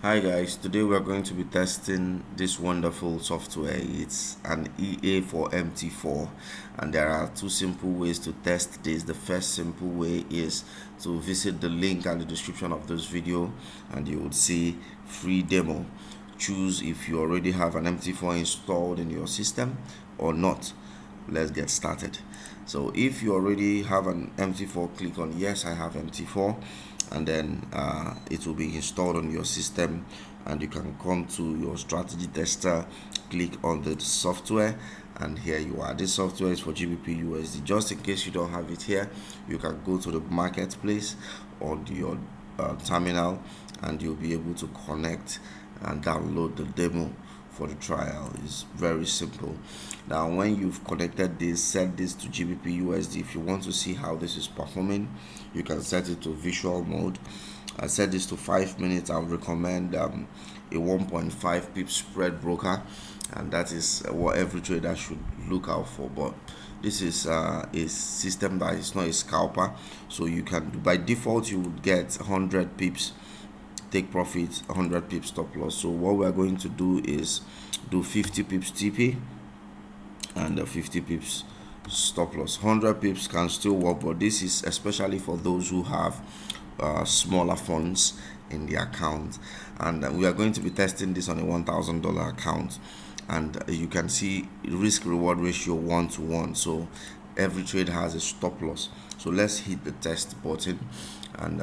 Hi guys, today we are going to be testing this wonderful software. It's an EA for MT4, and there are two simple ways to test this. The first simple way is to visit the link at the description of this video and you would see free demo. Choose if you already have an MT4 installed in your system or not. Let's get started. So if you already have an MT4, click on yes, I have MT4, and then it will be installed on your system, and you can come to your strategy tester, click on the software, and here you are. This software is for GBP USD. Just in case you don't have it here, you can go to the marketplace on your terminal and you'll be able to connect and download the demo for the trial. Is very simple. Now when you've connected this, set this to GBP USD. If you want to see how this is performing, you can set it to visual mode. I set this to 5 minutes. I would recommend a 1.5 pip spread broker, and that is what every trader should look out for. But this is a system that is not a scalper, so you can by default you would get 100 pips take profit, 100 pips stop loss. So what we are going to do is do 50 pips TP and 50 pips stop loss. 100 pips can still work, but this is especially for those who have smaller funds in the account, and we are going to be testing this on a $1,000 account, and you can see risk reward ratio 1:1. So every trade has a stop loss. So let's hit the test button and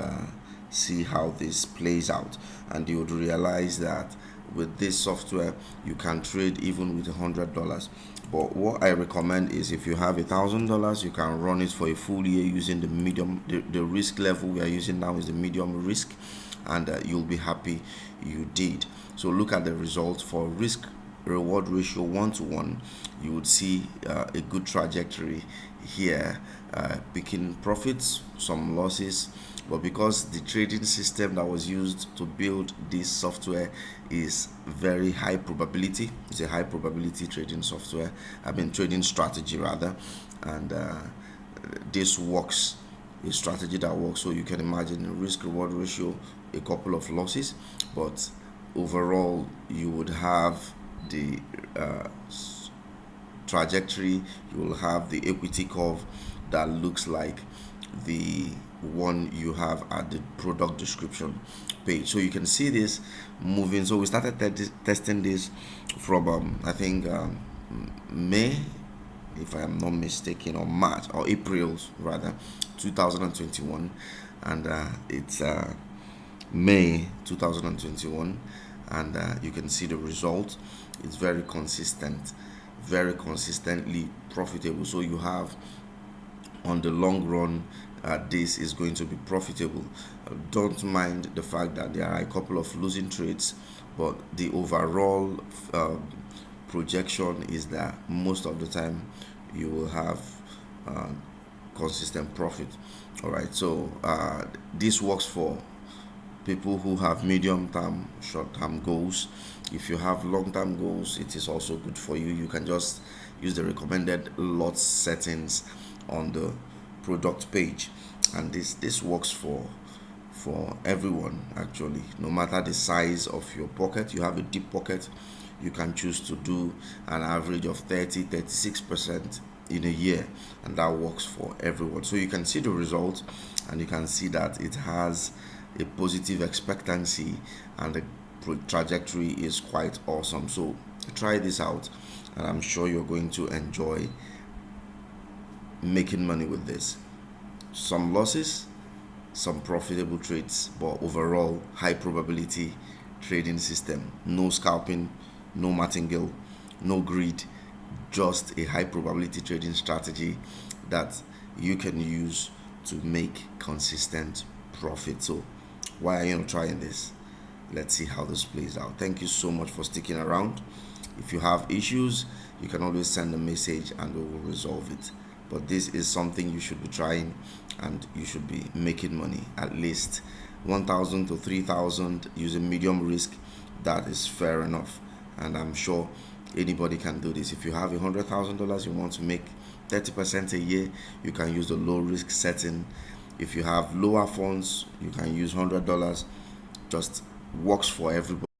see how this plays out, and you would realize that with this software you can trade even with $100. But what I recommend is if you have $1,000, you can run it for a full year using the medium. The risk level we are using now is the medium risk, and you'll be happy you did. So look at the results for risk reward ratio 1:1. You would see a good trajectory here, picking profits, some losses, but because the trading system that was used to build this software is very high probability, it's a high probability trading software, trading strategy rather, and this works, a strategy that works. So you can imagine the risk reward ratio, a couple of losses, but overall you would have the trajectory, you will have the equity curve that looks like the one you have at the product description page. So you can see this moving. So we started testing this from I think May, if I am not mistaken, or March or April rather 2021, and it's May 2021, and you can see the result. It's very consistent, very consistently profitable. So you have, on the long run, this is going to be profitable. Don't mind the fact that there are a couple of losing trades, but the overall projection is that most of the time you will have consistent profit. All right, so this works for people who have medium-term, short-term goals. If you have long-term goals, it is also good for you. You can just use the recommended lot settings on the product page, and this works for everyone actually, no matter the size of your pocket. You have a deep pocket, you can choose to do an average of 36% in a year, and that works for everyone. So you can see the result, and you can see that it has a positive expectancy, and the trajectory is quite awesome. So try this out, and I'm sure you're going to enjoy making money with this. Some losses, some profitable trades, but overall high probability trading system. No scalping, no martingale, no greed, just a high probability trading strategy that you can use to make consistent profit. So why are you not trying this? Let's see how this plays out. Thank you so much for sticking around. If you have issues, you can always send a message and we will resolve it. But this is something you should be trying, and you should be making money, at least 1,000 to 3,000 using medium risk. That is fair enough, and I'm sure anybody can do this. If you have $100,000, you want to make 30% a year, you can use the low risk setting. If you have lower funds, you can use $100. Just works for everybody.